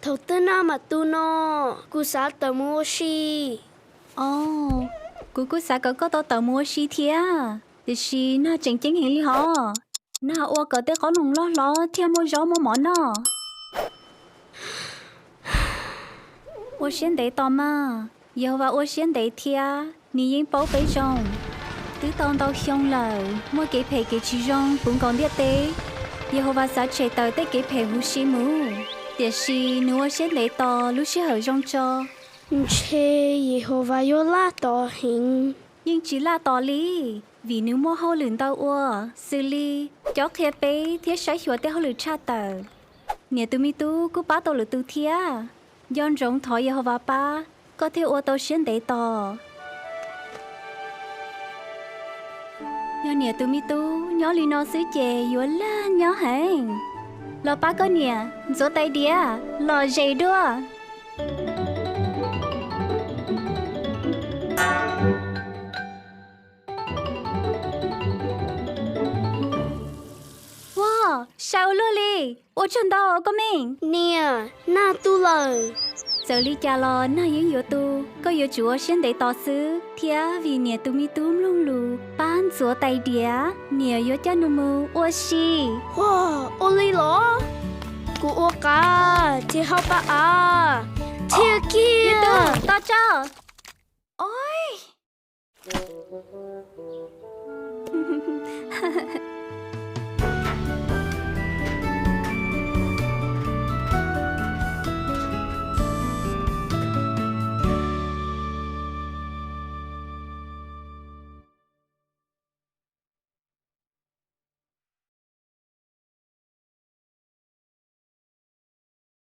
头灯那么多呢，古啥的模式？哦，姑啥个都到摸西天啊，就是那正经很厉害，那我个的可能lo天摸着摸摸呢。我先得到嘛，以后话我先得天，你应宝贝中，都当到香了，我给陪给其中本港的地，以後話實際到的幾皮護士母，但是你我先嚟到，老師好用咗，切，以後話要拉到hin，應只拉到哩，vì nếu mua hậu lửng到我，xử lý, cho kia bé thiết sai hiệu để hậu lửng cha tờ, nè tụi mi tu cứ bắt đầu lửng tu thia, yon rong thọ以後話ba, có thể ô tô先嚟到。nhỏ nè tụi mi tu nhỏ lì nó xứ chè yếu la nhỏ hành lo ba con nè gió tay đĩa lo dày đua wow sao lo lì ô chân đó có mình nè, na tu lời. giờ lý cha lo na yếu yếu tu có yếu chúa先得到xứ thia vì nè tụi mi tu lung lù ban gió tay đĩa nè yếu cha nụ mù ô xì Wow, ô lý lọ. Cô ô cả, thì học bà à. Thiệt kia. tao cho ôi